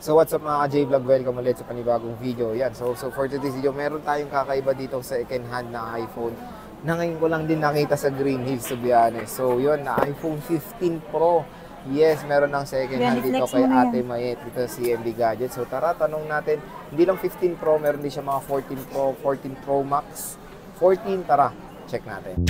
So what's up mga ka-J-Vlog? Welcome ulit sa panibagong video. Yan. So for today's video, meron tayong kakaiba dito sa second hand na iPhone na ngayon ko lang din nakita sa Green Hills, to be honest. So yun, na iPhone 15 Pro. Yes, meron ng second hand dito kay Ate Mayet dito sa CMB Gadget. So tara, tanong natin, hindi lang 15 Pro, meron din siya mga 14 Pro, 14 Pro Max, 14, tara, check natin.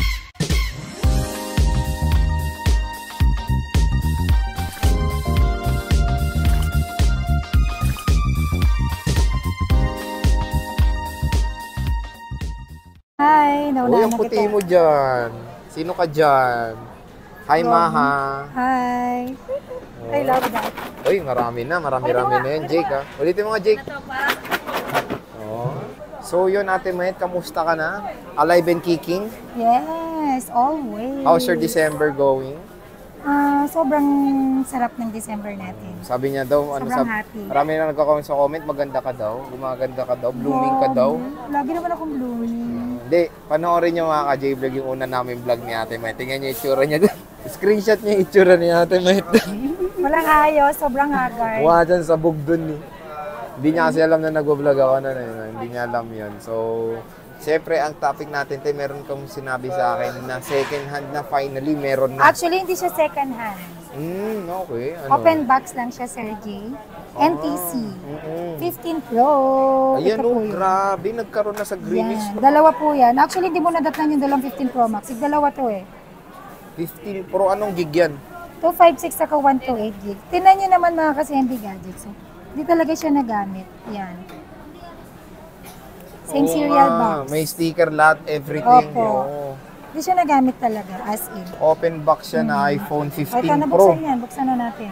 Hi, nauna na puti mo dyan. Sino ka dyan? Hi, Maha. Hi. I love that. Uy, marami na yan, Jake, ha? Ulitin mo nga, Jake. Oh. So, yun, Ate Mayet, kamusta ka na? Alive and kicking? Yes, always. How's your December going? Sobrang sarap ng December natin. Sabi niya daw, happy. Marami na nagko-comment sa comment, maganda ka daw, gumaganda ka daw, blooming ka daw. Lagi naman akong blooming. Hindi, panoorin niyo mga ka-J-Vlog yung una namin vlog ni Ate Mayet. Tingnan niyo yung itsura niya doon. Screenshot niya yung itsura ni Ate Mayet. Walang ayos, sobrang haggard. Wala dyan sa bug doon eh. Hindi niya kasi alam na nag-vlog ako na hindi niya alam yun. So, siyempre, ang topic natin, meron kang sinabi sa akin na second hand na finally meron na. Actually, hindi siya second hand. Okay. Ano? Open box lang siya, Sir J. NTC. 15 Pro. Ayan grabe. Nagkaroon na sa Greenwich. Yan. Dalawa po yan. Actually, hindi mo nadatnan yung dalawang 15 Pro Max. Dalawa to eh. 15 Pro, anong gig yan? 256 saka 128 gig. Tingnan nyo naman mga CMB Gadgets. Hindi talaga siya nagamit. Yan. Same serial box. May sticker lahat, everything. Opo. Hindi siya nagamit talaga, as in. Open box siya na iPhone 15 Ito, Pro. Buksan yan. Buksan na natin.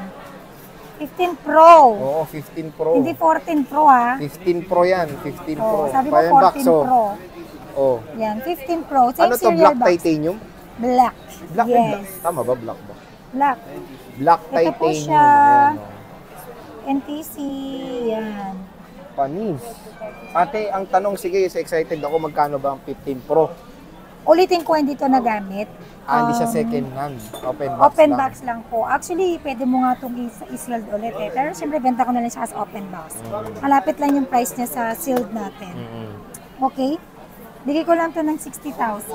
15 Pro. Oo, 15 Pro. Hindi 14 Pro ha. 15 Pro yan, 15 Pro. Sabi ko 14 Pro. Oh. Yan, 15 Pro. Same ano to, black box. Titanium? Black. Black yes. and black. Tama ba, black ba? Black. Black ito titanium. Po siya. Ayan, NTC. Yan. Panis. Ate, ang tanong, sige, excited ako, magkano ba ang 15 Pro? Ulitin ko, hindi to nagamit. Hindi siya second hand. Open box lang po. Actually, pwede mo nga itong i-sealed ulit eh. Pero siyempre, benta ko na lang siya as open box. Malapit lang yung price niya sa sealed natin. Okay? Bigay ko lang to ng 60,000.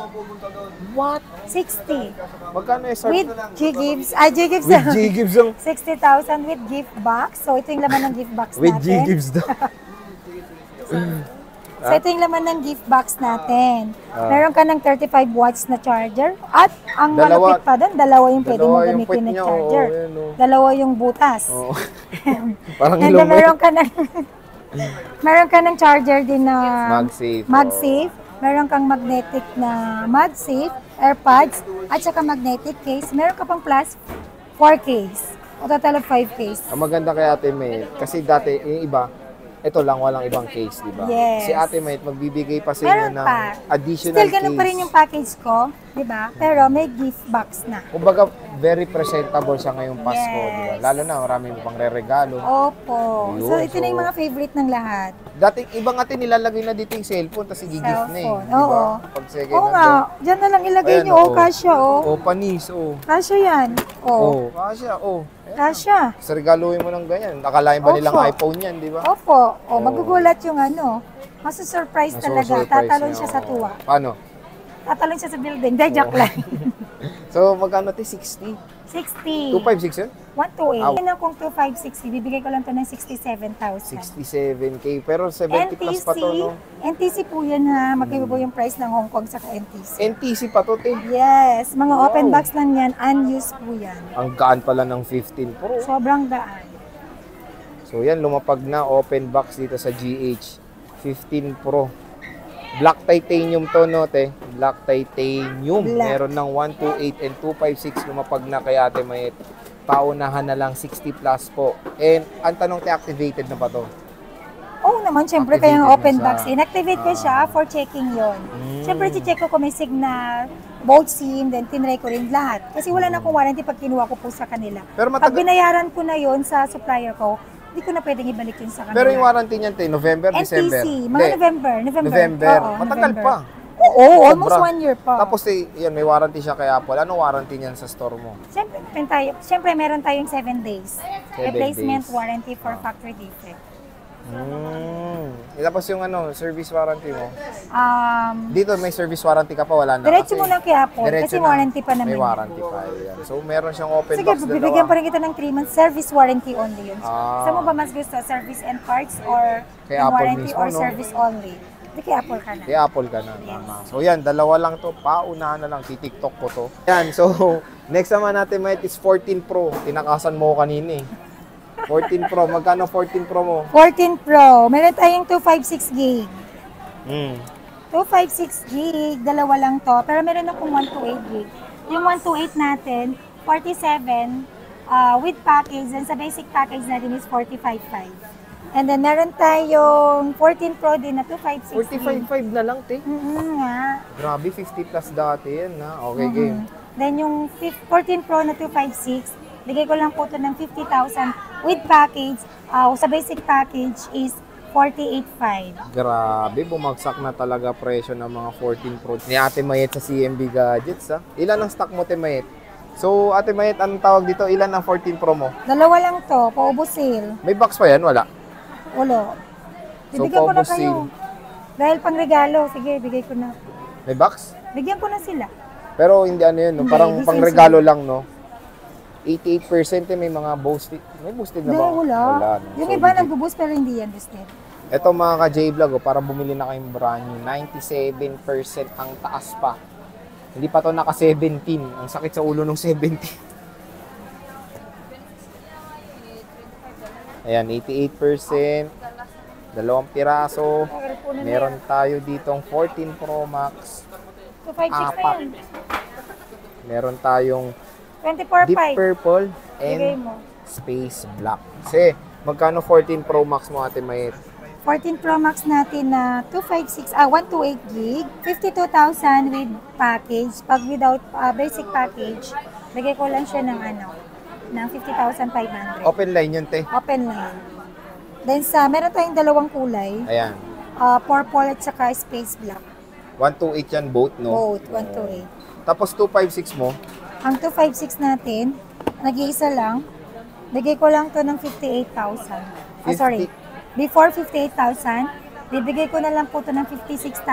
What? 60. Magkano yung start? With G-Gibbs. G-Gibbs. With G-Gibbs lang. 60,000 with gift box. So, ito yung laman ng gift box natin. With G-Gibbs daw. So, ito yung laman ng gift box natin. Meron ka ng 35 watts na charger. At ang malupit pa doon, dalawa yung pwede mo gamitin na charger. Dalawa yung butas. Parang and then, meron ka ng charger din na MagSafe. Meron kang magnetic na MagSafe, AirPods, at saka magnetic case. Meron ka pang plus 4 case. O total of 5 case. Ang maganda kay Ate May, kasi dati yung iba, ito lang, walang ibang case, di ba? Yes. Si Ate May, magbibigay pa sa inyo ng additional case. Still, ganun pa rin yung package ko, di ba? Pero may gift box na. Kumbaga, very presentable sa ngayong Pasko, di ba? Lalo na, maraming pang re-regalo. Opo. Ayun, so, ito na yung mga favorite ng lahat. Dating, iba nga nilalagay na dito yung cellphone, tapos i-gift na eh. Oo. Pag second oo nga, dyan na lang ilagay nyo. Oh, kasya, oh. Oh, panis, oh. Kasya yan. Oh. Kasya, oh. Kasya. Sa regaluhin mo ng ganyan. Nakalain ba nilang iPhone yan, di ba? Opo. Oh, magugulat yung ano. Masu-surprise talaga. Tatalon siya sa tuwa. Paano? Tatalon siya sa building. Dahil joke lang. So, magkano ito? 60? 60. 256 yun? 128. Yan kung 256, bibigay ko lang to ng 67,000. 67K. Pero 70 plus pa to, no? NTC po yan ha. Magkaiba po yung price ng Hong Kong sa NTC. NTC pa to, te? Yes. Mga open box lang yan. Unused po yan. Ang gaan pala ng 15 Pro. Sobrang gaan. So yan, lumapag na open box dito sa GH. 15 Pro. Black titanium to, no, te? Black titanium. Meron ng 128 and 256 lumapag na kay Ate Mayet. Paunahan na lang 60 plus po. And ang tanong, te, activated na ba to? Oo naman, syempre kaya yung open box. Inactivate ko siya for checking yon. Syempre, check ko kung may signal, both SIM, then tinry ko rin lahat. Kasi wala na akong warranty pag kinuha ko po sa kanila. Pero pag binayaran ko na yon sa supplier ko, hindi ko na pwedeng ibalik yun sa kanila. Pero yung warranty niyan, te, November, NTC, December? Mga November. Oo, matagal November. pa. Oo, Oo, almost Sobra. 1 year pa. Tapos yan, may warranty siya kay Apple. Ano warranty niyan sa store mo? Siyempre, meron tayong 7 days. 7 Replacement days. warranty for factory defect. Tapos yung service warranty mo? Um, Dito may service warranty ka pa, wala na. Diretso Kasi mo lang kay Apple diretso kasi na. warranty pa naman. May warranty pa. Yan. So meron siyang open Sige, box bibigyan dalawa. pa rin kita ng 3 months service warranty only yun. Ah. Saan mo ba mas gusto? Service and parts or Kay yung Apple warranty mismo, or no? service only? Hindi kay Apple ka na. Kay Apple ka na. Tama. So yan, dalawa lang to. Paunahan na lang. TikTok ko to. Yan, so next naman natin may is 14 Pro. Tinakasan mo ko kanina eh. 14 Pro. Magkano 14 Pro mo? 14 Pro, meron tayong 256 gig. 256 gig, dalawa lang to. Pero meron akong 128 gig. Yung 128 natin, 47 with package. And sa basic package natin is 45.5. And then meron tayong 14 Pro din na 256 gig. 45.5 na lang, te. Nga. Grabe, 50 plus dati yan, ha? Okay, game. Then yung 14 Pro na 256, bigay ko lang po ito ng 50,000 with package. Sa basic package is 48.5. Grabe, bumagsak na talaga presyo ng mga 14 Pro ni Ate Mayet sa CMB Gadgets, ha? Ilan ang stock mo, Ate Mayet? So, Ate Mayet, anong tawag dito? Ilan ang 14 Pro mo? Dalawa lang to, paubos sale. May box pa yan? Wala? Ulo. So, Bibigyan ko na paubos kayo. Dahil pang regalo, sige, bigay ko na. May box? Bigyan ko na sila. Pero hindi ano yun, no? Hindi, Parang this pang is- regalo lang, no? 88% may mga boosted. May boosted na Hindi, ba? wala. no? Yung So, iba bigay- nag-boost pero hindi yan boosted. Ito mga ka-J-Vlog, para bumili na kayong brand new, 97% ang taas pa. Hindi pa to naka 17. Ang sakit sa ulo ng 17. Ayan, 88%. Dalawang piraso. Meron tayo ditong 14 Pro Max. 256 na Apat. yun. Meron tayong 24.5. Deep Purple Bigay and mo. Space Black. Kasi, magkano 14 Pro Max mo, Ate Mayet? 14 Pro Max natin na 128 gig, 52,000 with package. Pag without basic package, bigay ko lang siya ng ng 50,500. Open line yun, te. Open line. Then meron tayong dalawang kulay, Ayan. purple at saka space black. 128 yan both, no? Both, 128. Tapos 256 mo, Ang 256 natin, nag-iisa lang, bigay ko lang to ng 58,000. Sorry. Before 58,000, bibigay ko na lang po to ng 56,000.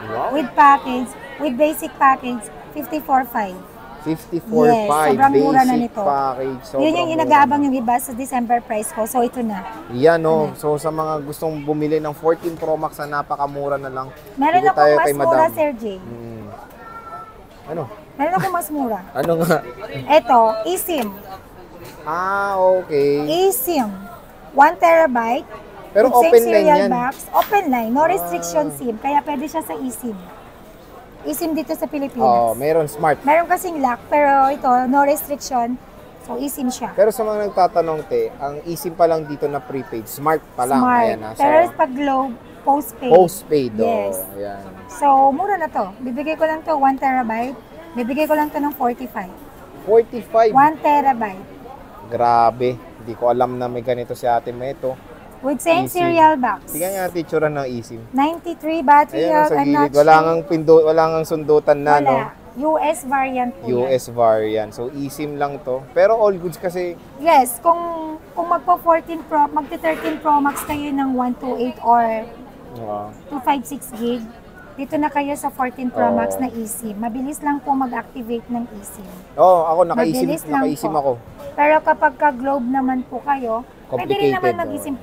Wow. With package, with basic package, 54,500. 54.5 Yes, sobrang mura na basic nito. package. Sobrang Yun yung mura inag-aabang na. yung iba sa December price ko. So, ito na. Yan, no. So, sa mga gustong bumili ng 14 Pro Max na napakamura na lang, Meron dito akong tayo mas kay mura, Madam. Sir J. Ano? Meron akong mas mura. Ano nga? Ito, eSIM. Okay. eSIM. 1 terabyte. Pero with open same line serial yan. box. Open line. No restriction SIM. Kaya pwede siya sa eSIM. eSIM dito sa Pilipinas. Meron smart. Meron kasing lock, pero ito, no restriction. So, eSIM siya. Pero sa mga nagtatanong, te, ang eSIM pa lang dito na prepaid. Smart pa lang. Smart. Ayan, na. So, Pero pag Globe, postpaid. postpaid. Yes. Ayan. So, mura na to. Bibigay ko lang to 1 terabyte. Bibigay ko lang to ng 45. 45. 1 terabyte. Grabe. Hindi ko alam na may ganito si Ate Meto. With same eSIM. serial box. Tingnan nga teacher ng eSIM. 93 battery Ayan, health sa and gilid. not Wala ngang sundutan na, no? Wala. US variant po yan. US variant. So, eSIM lang to. Pero all goods kasi, Yes, kung magpo 14 Pro, magti 13 Pro Max kayo ng 128 or 256 gig, dito na kayo sa 14 Pro Max na eSIM. Mabilis lang po mag-activate ng eSIM. ako Mabilis lang naka-eSIM po. ako. Pero kapag ka-Globe naman po kayo, pwede rin naman Complicated, mag-eSIM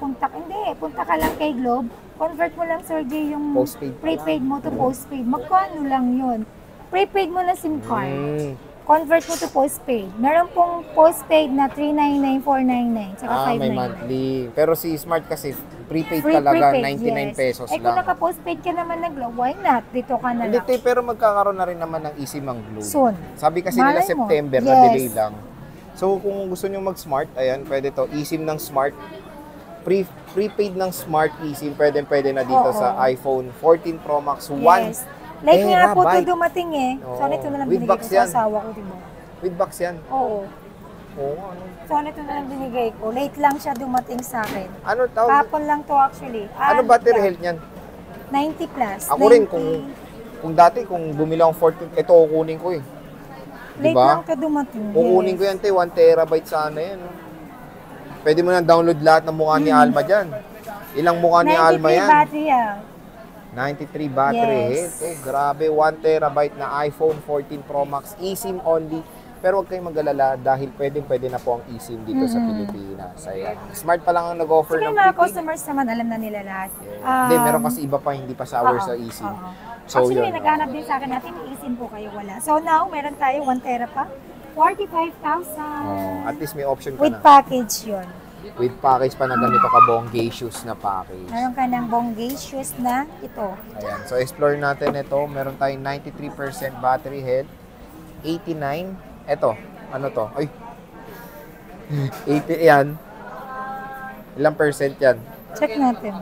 punta ka lang kay Globe, convert mo lang, Sir J, yung Postpaid. prepaid mo to postpaid. Magkano lang yun? Prepaid mo na SIM card. Convert mo to postpaid. Meron pong postpaid na 399, 499, saka May 599. monthly. Pero si Smart kasi, prepaid talaga, 99 pesos Kung lang. naka-postpaid ka naman na Globe, why not? Dito ka na Hindi, lang. te, pero magkakaroon na rin naman ng eSIM ang Globe. Soon. Sabi kasi nila Malay mo. September, Yes. na delay lang. So, kung gusto nyo mag-Smart, ayan, pwede to. eSIM ng Smart. Prepaid ng Smart eSIM, pwede na dito Oo. sa iPhone 14 Pro Max 1. Yes. Late nga po ito terabyte. dumating eh. Oo. So, ito na lang With binigay box ko sa yan. asawa ko, diba? With box yan. Oo. Oo, ano? So, ito na lang binigay ko. Late lang siya dumating sa akin. Ano tawag? Kapon lang to actually. Ano battery health niyan? 90 plus. Ako rin, kung Kung dati, kung bumili akong 14, ito kukunin ko eh. Late Diba? lang ka dumating. Kukunin ko yan, 1 terabyte sana yan. Oh. Pwede mo na download lahat ng mukha ni Alma dyan. Ilang mukha ni Alma 93 yan? battery 93 battery Yes. health. Oh, grabe, 1 terabyte na iPhone 14 Pro Max, eSIM only. Pero huwag kayong mag-alala dahil pwede na po ang eSIM dito sa Pilipinas. Ayan. Smart pa lang ang nag-offer Sige, ng mga prepaid. customers naman, alam na nila lahat. Hindi, meron kasi iba pa hindi pa sa hours sa eSIM. So, Actually, yun. naghanap din sa akin natin, iisin po kayo wala. So now, meron tayo 1 tera pa. 45,000. At least may option ka With na. package yun. With package pa na ganito kabonggacious na package. Meron ka ng bonggacious na ito. Ayan. So, explore natin ito. Meron tayong 93% battery health. 89. Ito. Ano to? Ay. 80 yan. Ilang percent yan? Check natin.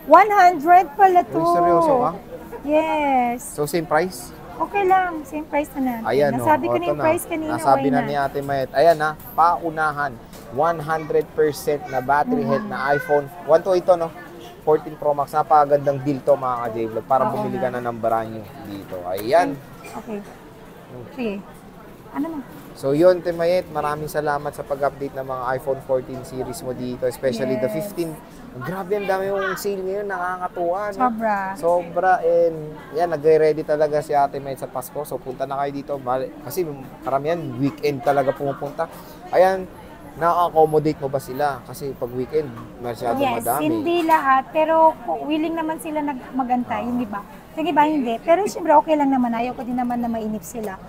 100 pala to. Uy, seryoso ka? Yes. So, same price? Okay lang. Same price na natin. Ayan, Nasabi ko na ito yung price kanina. Nasabi okay na ni Ate Mayet. Ayan na, paunahan. 100% na battery health na iPhone. 1 to ito, no? 14 Pro Max. Napakagandang deal to, mga ka-J-Vlog. Para Oo bumili nga. ka na ng brand new dito. Ayan. Okay. Sige. Ano na? So yun, Temayet, maraming salamat sa pag-update ng mga iPhone 14 series mo dito, especially the Yes. 15. Grabe, ang dami yung sale ngayon, nakakatuwa. No? Sobra. Sobra, and yan, nagre-ready talaga si Ate Mayet sa Pasko. So punta na kayo dito, kasi karamihan, weekend talaga pumupunta. Ayan, na-accommodate mo ba sila? Kasi pag weekend, masyadong Yes, madami. hindi lahat. Pero willing naman sila magantay, yung iba. Yung iba hindi. Pero syempre okay lang naman. Ayaw ko din naman na mainip sila.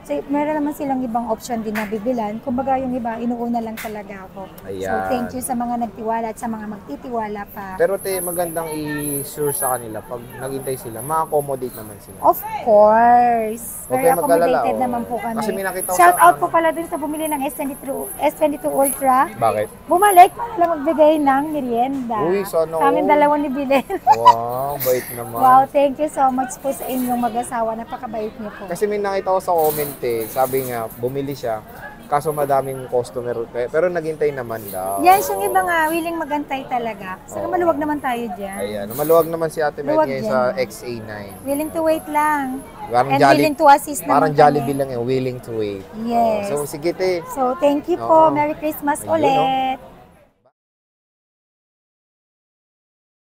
So, meron naman silang ibang option din na bibilan. Kumbaga yung iba, inuuna lang talaga ako. So, Ayan. thank you sa mga nagtiwala at sa mga magtitiwala pa. Pero magandang i-sure sa kanila, pag naghintay sila, ma-accommodate naman sila. Of course. Huwag Very kayo mag-alala, accommodated oh. naman po kami. Kasi may nakita ko Shout sa- out po pala dun sa bumili ng S22 Ultra. Bakit? Bumalik para lang magbigay ng merienda. Uy, sana Sa amin all. dalawa ni Bilen. Wow, bait naman. Wow, thank you so much po sa inyong mag-asawa. Napakabait niyo po. Kasi may nakita ko sa comment sabi nga, bumili siya, kaso madaming customer, pero naghintay naman daw. Yes, yung iba nga, willing magantay talaga. Saka Oo. maluwag naman tayo dyan. Ayan, maluwag naman si Ate Med Luwag ngayon yan. sa XA9. Willing to wait lang. Parang And Jolly- willing to assist Parang naman Jollibee kami. lang willing to wait. Yes. So, sige te. So, thank you po. Oo. Merry Christmas Ayun, ulit.